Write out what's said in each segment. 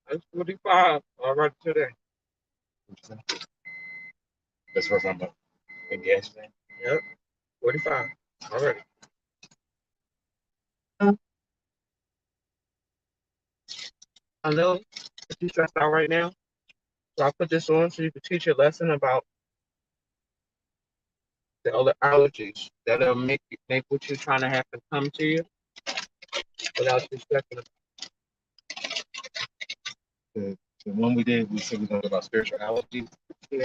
That's 45. All right today. That's what I'm about. And gas man. Yep. 45. All right. I know that you're stressed out right now. So I put this on so you can teach your lesson about the other allergies that'll make what you're trying to happen come to you without you stressing. The one we did, we said we talked about spirituality. Yeah.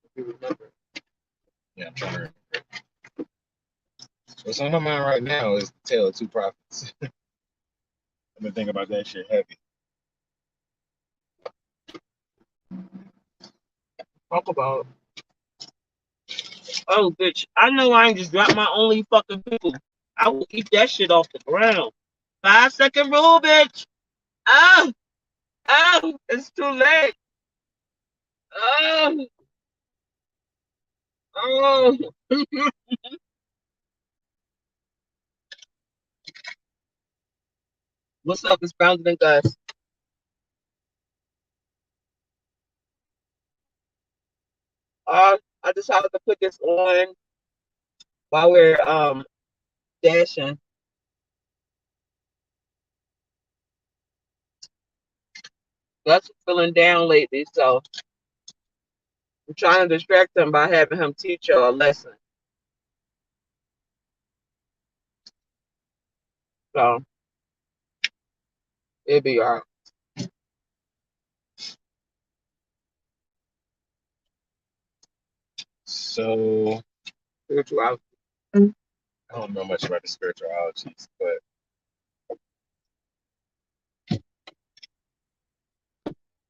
If you remember. Yeah, I'm trying to remember. What's on my mind right now is the Tale of Two Prophets. I've been thinking about that shit heavy. Talk about. Oh, bitch! I know I ain't just dropped my only fucking pickle. I will eat that shit off the ground. 5 second rule, bitch. Oh, oh, it's too late. Oh, oh. What's up? It's Bounded and Gus. I decided to put this on while we're dashing. Gus feeling down lately, so I'm trying to distract him by having him teach you a lesson. So it'll be all right. So Spirituality. I don't know much about the spiritualities, but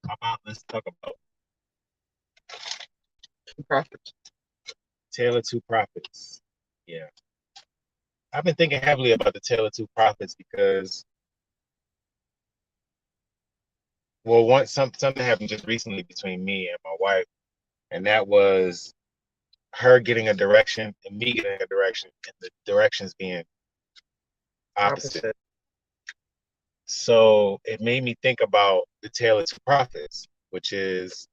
how about let's talk about Prophets. Tale of Two Prophets. Yeah. I've been thinking heavily about the Tale of Two Prophets because, well, something happened just recently between me and my wife, and that was her getting a direction and me getting a direction, and the directions being opposite. So it made me think about the Tale of Two Prophets, which is,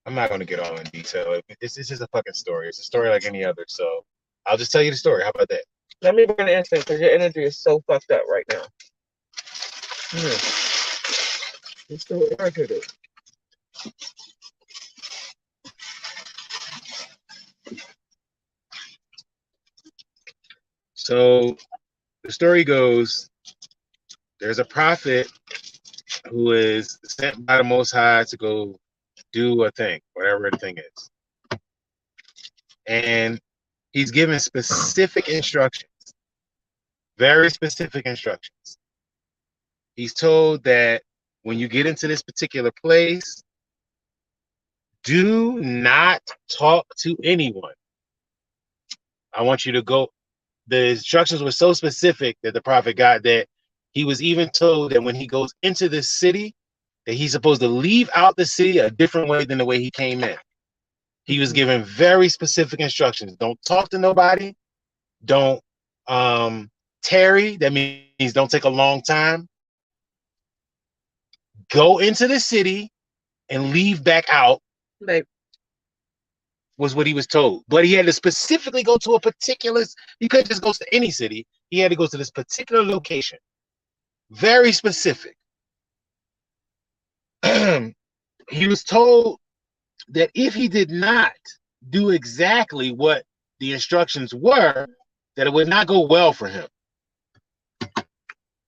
I'm not going to get all in detail. This is a fucking story. It's a story like any other. So I'll just tell you the story. How about that? Let me bring the instinct because your energy is so fucked up right now. It's so irritated. So the story goes, there's a prophet who is sent by the Most High to go do a thing, whatever the thing is. And he's given specific instructions, very specific instructions. He's told that when you get into this particular place, do not talk to anyone. I want you to go. The instructions were so specific that the prophet got that he was even told that when he goes into this city, that he's supposed to leave out the city a different way than the way he came in. He was given very specific instructions. Don't talk to nobody. Don't tarry. That means don't take a long time. Go into the city and leave back out. Like, was what he was told. But he had to specifically go to a particular, he couldn't just go to any city. he had to go to this particular location. Very specific. He was told that if he did not do exactly what the instructions were, that it would not go well for him.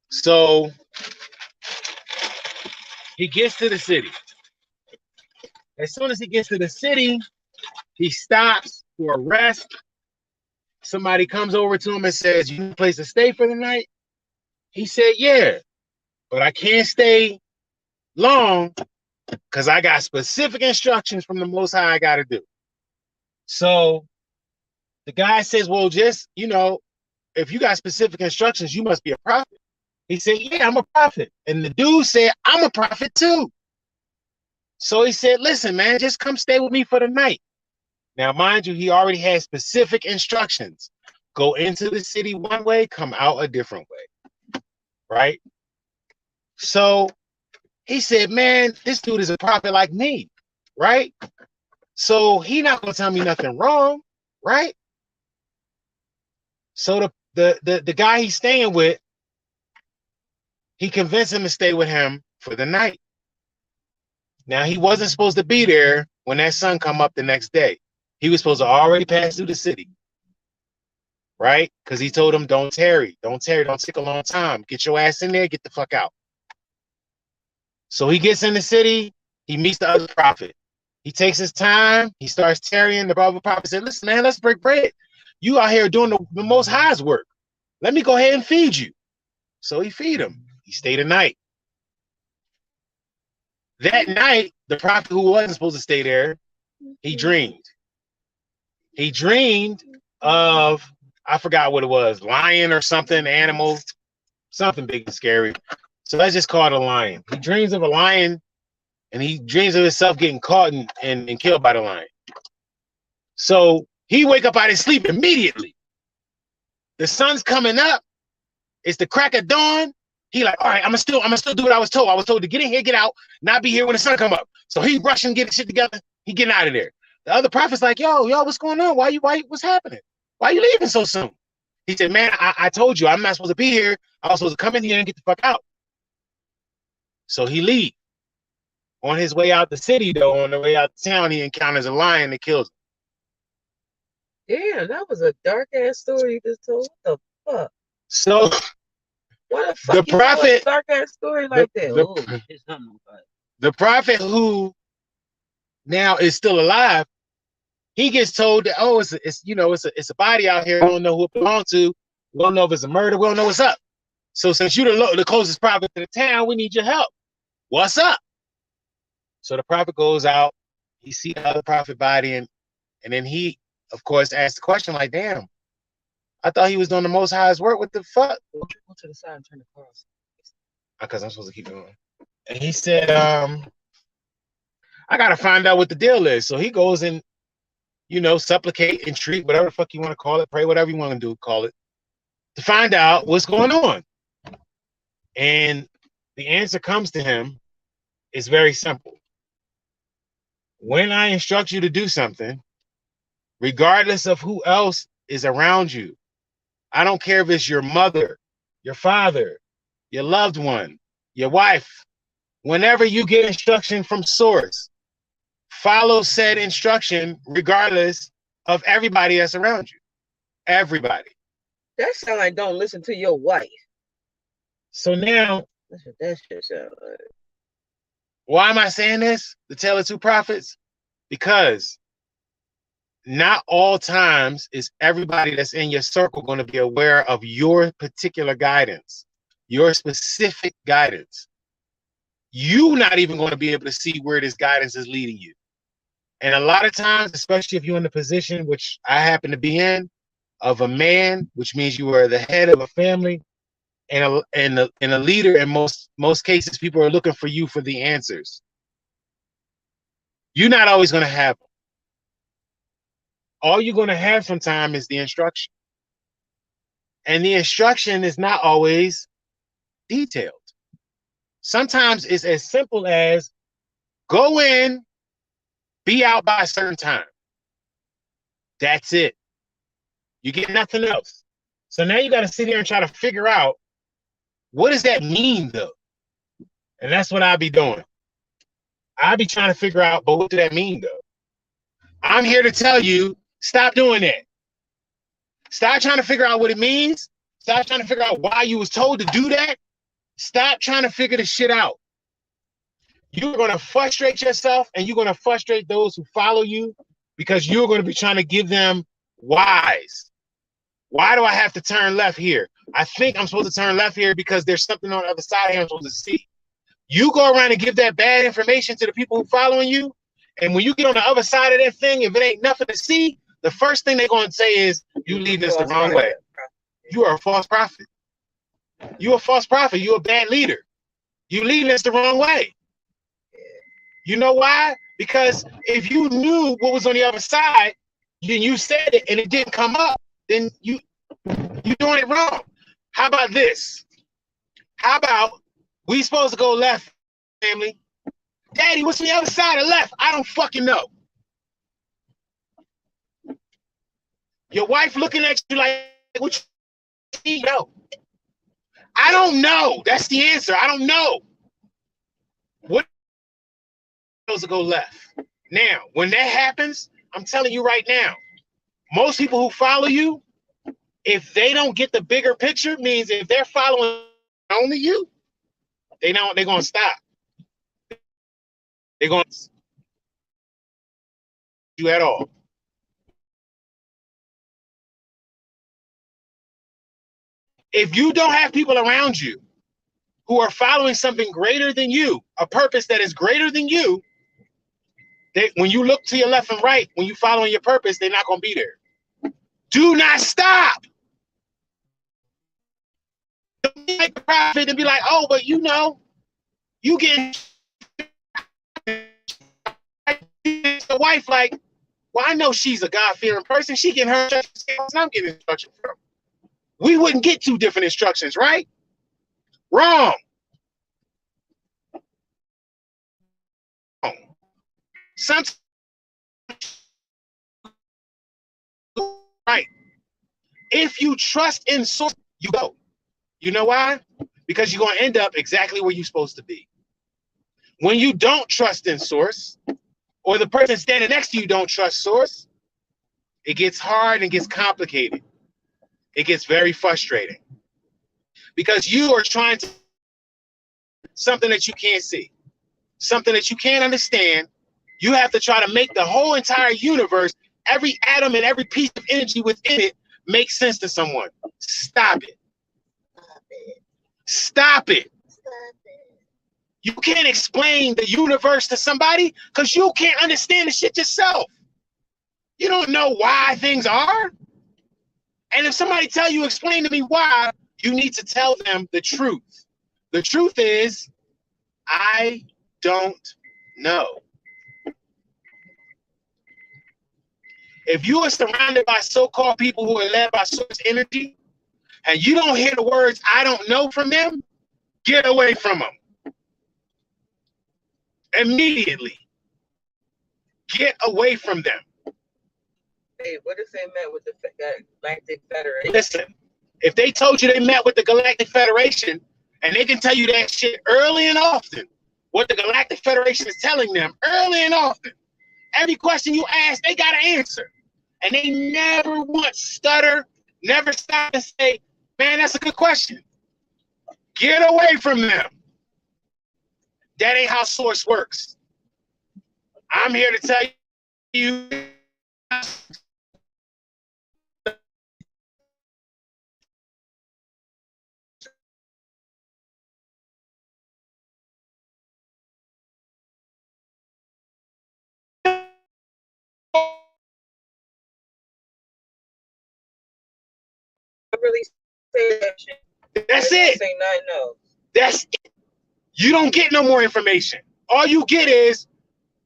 So he gets to the city. As soon as he gets to the city, he stops for a rest. Somebody comes over to him and says, "You need a place to stay for the night?" He said, "Yeah, but I can't stay long because I got specific instructions from the Most High I got to do." So the guy says, "Well, just, if you got specific instructions, you must be a prophet." He said, "Yeah, I'm a prophet." And the dude said, "I'm a prophet too." So he said, "Listen, man, just come stay with me for the night." Now, mind you, he already had specific instructions. Go into the city one way, come out a different way. Right? So he said, "Man, this dude is a prophet like me." Right? So he not going to tell me nothing wrong. Right? So the guy he's staying with, he convinced him to stay with him for the night. Now, he wasn't supposed to be there when that sun come up the next day. He was supposed to already pass through the city, right? Because he told him, don't tarry, don't take a long time. Get your ass in there, get the fuck out. So he gets in the city, he meets the other prophet. He takes his time, he starts tarrying. The other prophet said, "Listen, man, let's break bread. You out here doing the Most High's work. Let me go ahead and feed you." So he feed him. He stayed a night. That night, the prophet who wasn't supposed to stay there, he dreamed. He dreamed of, I forgot what it was, lion or something, animal, something big and scary. So let's just call it a lion. He dreams of a lion, and he dreams of himself getting caught and killed by the lion. So he wake up out of his sleep immediately. The sun's coming up. It's the crack of dawn. He like, all right, I'm gonna still do what I was told. I was told to get in here, get out, not be here when the sun come up. So he rushing, getting shit together. He getting out of there. The other prophet's like, yo, what's going on? Why, what's happening? Why are you leaving so soon? He said, "Man, I told you I'm not supposed to be here. I was supposed to come in here and get the fuck out." So he leaves. On his way out the city, though, on the way out of town, he encounters a lion that kills him. Damn, that was a dark ass story you just told. What the fuck? So what the fuck? The prophet, dark ass story like that. The prophet who now is still alive, he gets told that, oh, it's a body out here. We don't know who it belongs to. We don't know if it's a murder. We don't know what's up. So since you're the closest prophet to the town, we need your help. What's up? So the prophet goes out. He sees the other prophet body, and then he, of course, asks the question like, "Damn, I thought he was doing the Most High's work. What the fuck?" Go to the side and turn the car off. Because I'm supposed to keep going. And he said, "I gotta find out what the deal is." So he goes and, supplicate, entreat, whatever the fuck you want to call it, pray, whatever you want to do, call it, to find out what's going on. And the answer comes to him. It's very simple. When I instruct you to do something, regardless of who else is around you, I don't care if it's your mother, your father, your loved one, your wife, whenever you get instruction from source, follow said instruction regardless of everybody that's around you. Everybody. That sounds like don't listen to your wife. So now, that's what that shit sound like. Why am I saying this? The Tale of Two Prophets? Because not all times is everybody that's in your circle going to be aware of your particular guidance, your specific guidance. You're not even going to be able to see where this guidance is leading you. And a lot of times, especially if you're in the position, which I happen to be in, of a man, which means you are the head of a family, and a leader, in most cases, people are looking for you for the answers. You're not always going to have them. All you're going to have sometimes is the instruction. And the instruction is not always detailed. Sometimes it's as simple as go in, be out by a certain time. That's it. You get nothing else. So now you got to sit here and try to figure out, what does that mean though? And that's what I'll be doing. I'll be trying to figure out, but what does that mean though? I'm here to tell you, stop doing that. Stop trying to figure out what it means. Stop trying to figure out why you was told to do that. Stop trying to figure this shit out. You're going to frustrate yourself, and you're going to frustrate those who follow you, because you're going to be trying to give them whys. Why do I have to turn left here? I think I'm supposed to turn left here because there's something on the other side here I'm supposed to see. You go around and give that bad information to the people who following you, and when you get on the other side of that thing, if it ain't nothing to see, the first thing they're going to say is, you leading us the wrong way. You are a false prophet. You're a false prophet. You're a bad leader. You leading us the wrong way. You know why? Because if you knew what was on the other side, then you said it and it didn't come up, then you're doing it wrong. How about this? How about we supposed to go left, family? Daddy, what's on the other side of left? I don't fucking know. Your wife looking at you like, what you know? I don't know. That's the answer. I don't know. What supposed to go left? Now, when that happens, I'm telling you right now, most people who follow you, if they don't get the bigger picture, means if they're following only you, they're gonna stop. They're gonna you at all. If you don't have people around you who are following something greater than you, a purpose that is greater than you, when you look to your left and right, when you're following your purpose, they're not going to be there. Do not stop. Don't be like the prophet and be like, oh, but you know, you get the wife like, well, I know she's a God-fearing person. She getting her instructions, and I'm getting instructions from her. We wouldn't get two different instructions, right? Wrong. Sometimes, right. If you trust in source, you go. You know why? Because you're going to end up exactly where you're supposed to be. When you don't trust in source, or the person standing next to you don't trust source, it gets hard and gets complicated. It gets very frustrating because you are trying to something that you can't see, something that you can't understand. You have to try to make the whole entire universe, every atom and every piece of energy within it, make sense to someone. Stop it. Stop it. You can't explain the universe to somebody because you can't understand the shit yourself. You don't know why things are. And if somebody tell you, explain to me why, you need to tell them the truth. The truth is, I don't know. If you are surrounded by so-called people who are led by source energy, and you don't hear the words, I don't know from them, get away from them. Immediately. Get away from them. Hey, what if they met with the Galactic Federation? Listen, if they told you they met with the Galactic Federation, and they can tell you that shit early and often, what the Galactic Federation is telling them early and often, every question you ask, they got an answer. And they never once stutter, never stop and say, man, that's a good question. Get away from them. That ain't how source works. I'm here to tell you really say that shit. That's it. Say nothing else. That's it. You don't get no more information. All you get is,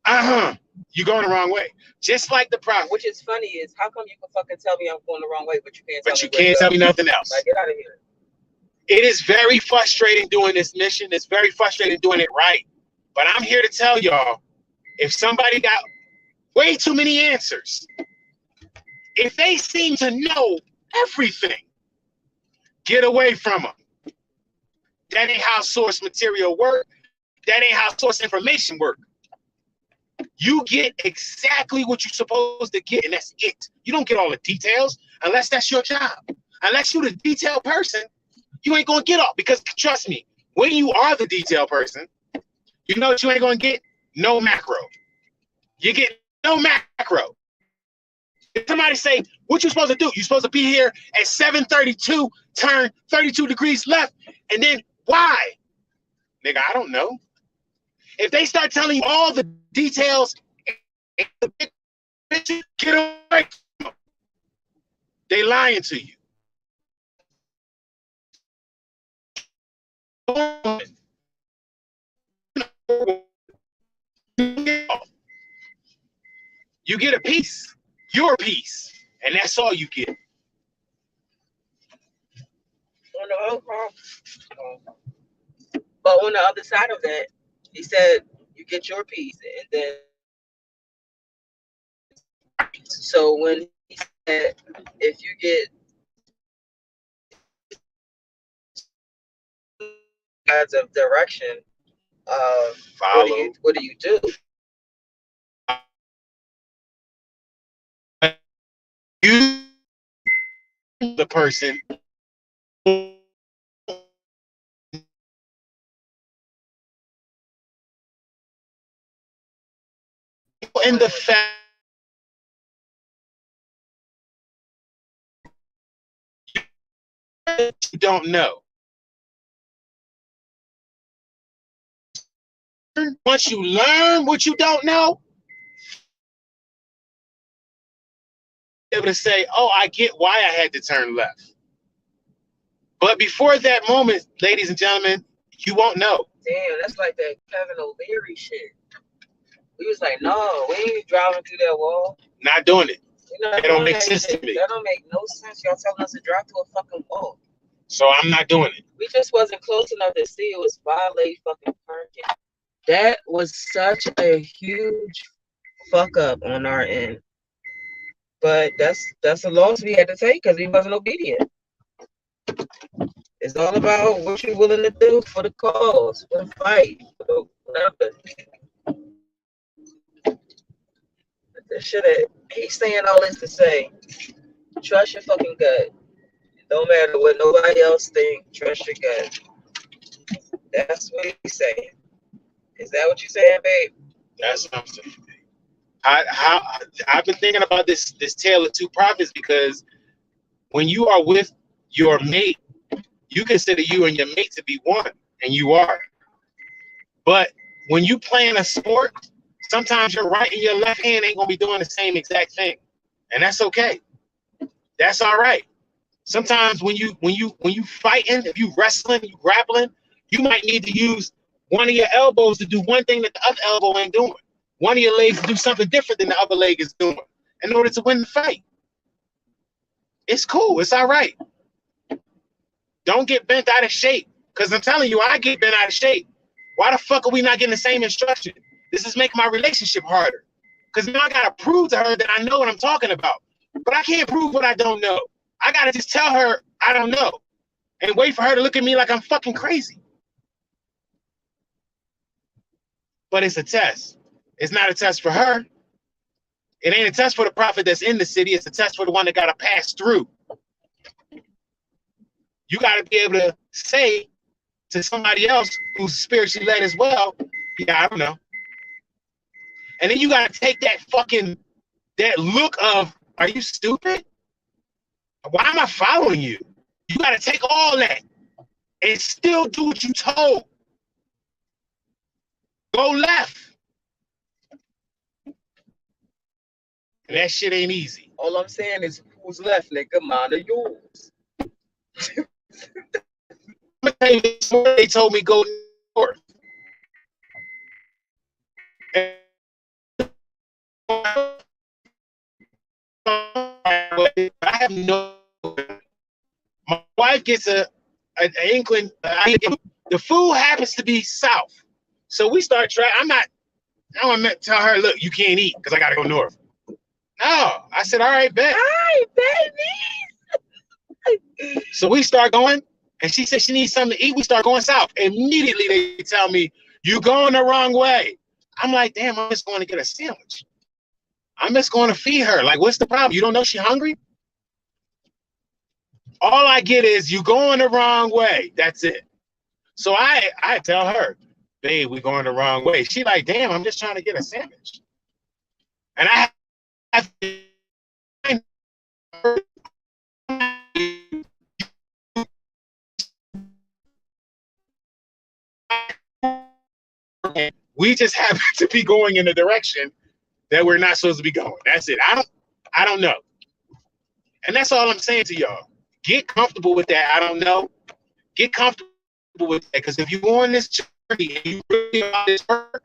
you're going the wrong way. Just like the prophet. Which is funny is, how come you can fucking tell me I'm going the wrong way, but you can't tell me nothing else? Like, get out of here. It is very frustrating doing this mission. It's very frustrating doing it right. But I'm here to tell y'all, if somebody got way too many answers, if they seem to know everything, Get away from them. That ain't how source material work. That ain't how source information work. You get exactly what you're supposed to get, and that's it. You don't get all the details unless that's your job. Unless you're the detail person, you ain't gonna get all, because trust me, when you are the detail person, you know what you ain't gonna get? No macro. You get no macro. If somebody say, what you supposed to do? You're supposed to be here at 7:32, turn 32 degrees left, and then why? Nigga, I don't know. If they start telling you all the details, get away. They lying to you. You get a piece, your piece, and that's all you get. But on the other side of that, he said you get your piece, and then so when he said if you get kinds of direction, Follow. what do you do? You, the person, in the fact you don't know. Once you learn what you don't know, you're able to say, oh, I get why I had to turn left. But before that moment, ladies and gentlemen, you won't know. Damn, that's like that Kevin O'Leary shit. We was like, no, we ain't driving through that wall. Not doing it. That don't make sense to me. That don't make no sense. Y'all telling us to drive through a fucking wall. So I'm not doing it. We just wasn't close enough to see it was valet fucking parking. That was such a huge fuck up on our end. But that's a loss we had to take because he wasn't obedient. It's all about what you're willing to do for the cause, for the fight, for the whatever. That shit, he's saying all this to say, trust your fucking gut. Don't matter what nobody else think, trust your gut. That's what he's saying. Is that what you're saying, babe? That's what I'm saying. I've been thinking about this tale of two prophets, because when you are with your mate, you consider you and your mate to be one, and you are. But when you playing a sport, sometimes your right and your left hand ain't gonna be doing the same exact thing, and that's okay. That's all right. Sometimes when you fighting, if you wrestling, you grappling, you might need to use one of your elbows to do one thing that the other elbow ain't doing. One of your legs to do something different than the other leg is doing in order to win the fight. It's cool. It's all right. Don't get bent out of shape, because I'm telling you, I get bent out of shape. Why the fuck are we not getting the same instruction? This is making my relationship harder, because now I got to prove to her that I know what I'm talking about. But I can't prove what I don't know. I got to just tell her I don't know and wait for her to look at me like I'm fucking crazy. But it's a test. It's not a test for her. It ain't a test for the prophet that's in the city. It's a test for the one that got to pass through. You got to be able to say to somebody else who's spiritually led as well, yeah, I don't know. And then you got to take that look of, are you stupid? Why am I following you? You got to take all that and still do what you told. Go left. And that shit ain't easy. All I'm saying is, who's left, nigga? Mine or yours. They told me go north. I have no. My wife gets an inkling. The food happens to be south, so we start trying. I want to tell her, look, you can't eat because I got to go north. No, I said, all right, bet. Hi, baby. So we start going, and she said she needs something to eat. We start going south. Immediately they tell me, "You going the wrong way." I'm like, damn, I'm just going to get a sandwich. I'm just going to feed her. Like, what's the problem? You don't know she's hungry? All I get is you going the wrong way. That's it. So I tell her, babe, we going the wrong way. She like, damn, I'm just trying to get a sandwich. And I have we just happen to be going in the direction that we're not supposed to be going. That's it. I don't know. And that's all I'm saying to y'all. Get comfortable with that. I don't know. Get comfortable with that. Because if you go on this journey and you really about this work,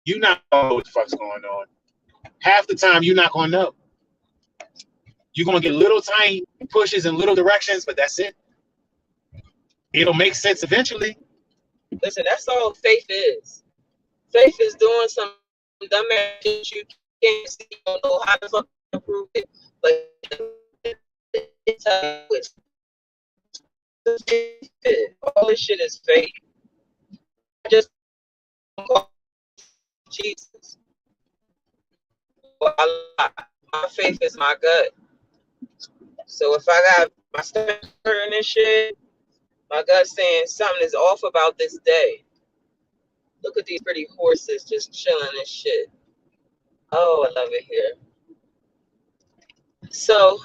you're not gonna know what the fuck's going on. Half the time you're not gonna know. You're gonna get little tiny pushes in little directions, but that's it. It'll make sense eventually. Listen, that's all faith is. Faith is doing some dumb shit you can't see, you don't know how to fucking improve it, but it's all this shit is fake. I just call Jesus. Well, my faith is my gut. So if I got my stomach hurting and shit, my gut saying something is off about this day. Look at these pretty horses just chilling and shit. Oh, I love it here. So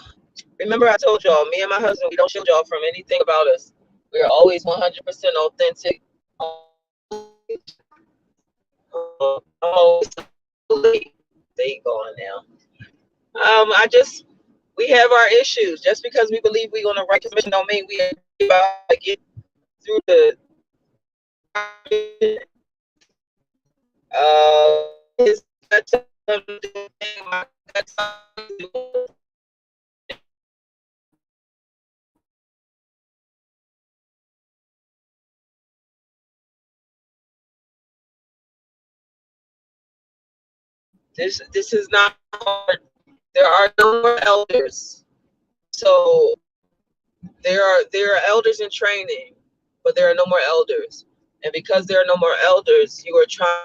remember I told y'all, me and my husband, we don't shield y'all from anything about us. We are always 100% authentic. Oh, they going now. We have our issues. Just because we believe we're on the right mission don't mean we about to get through the his this is not hard. There are no more elders. So there are elders in training, but there are no more elders. And because there are no more elders, you are trying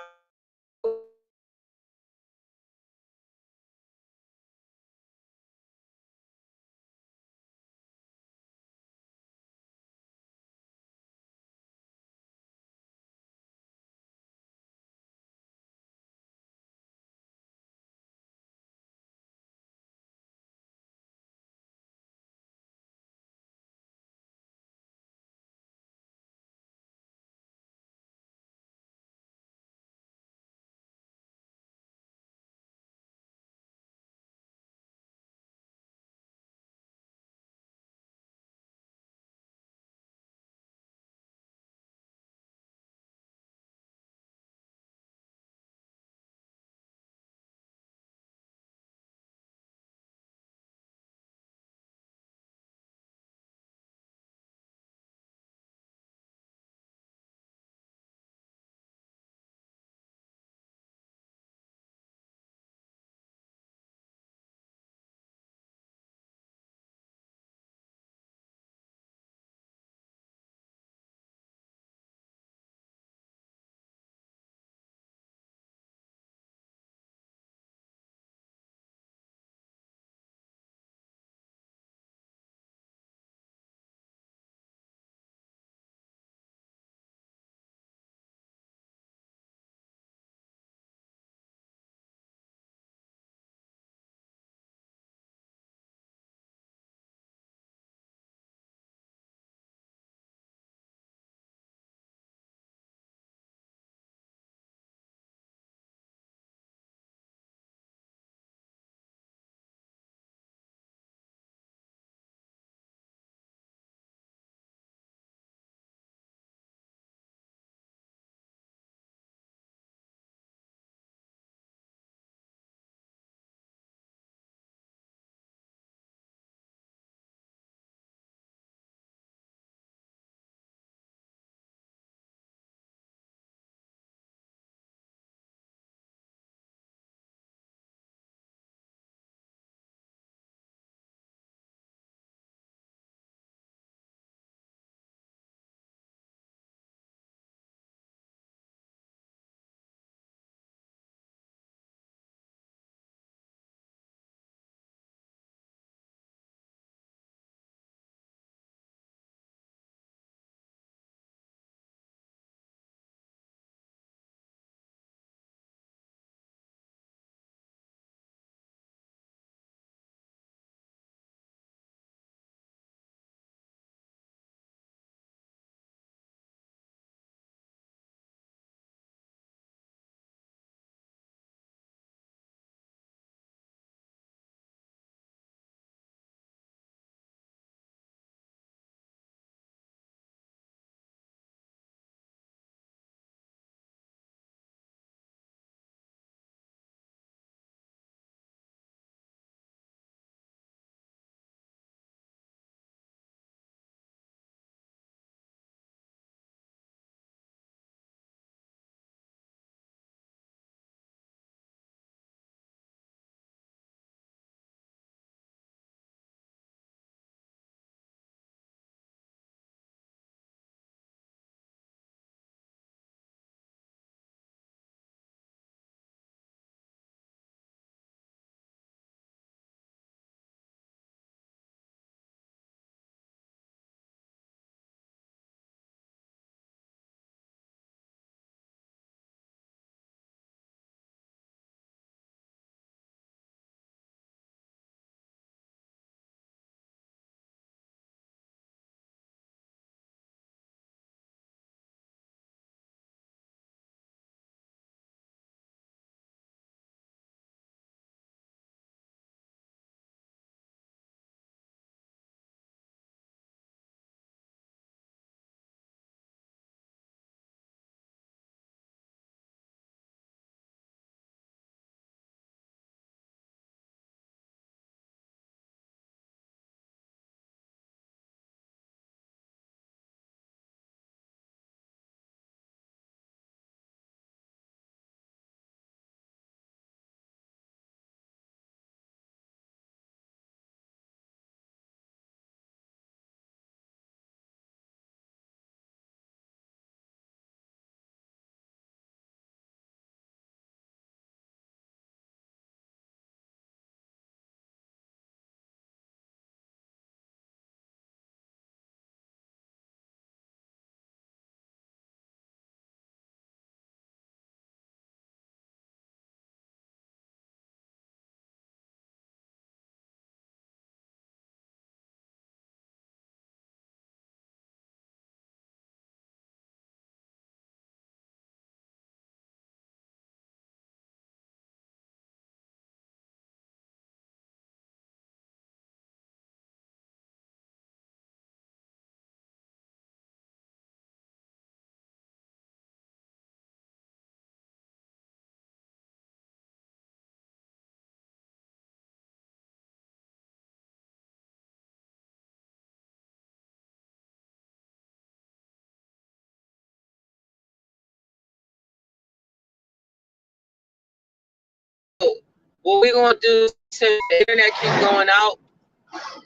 what we're gonna do since the internet keeps going out,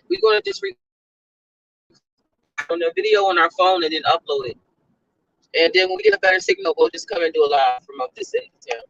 we're gonna just on the video on our phone and then upload it. And then when we get a better signal, we'll just come and do a live from up this end of town.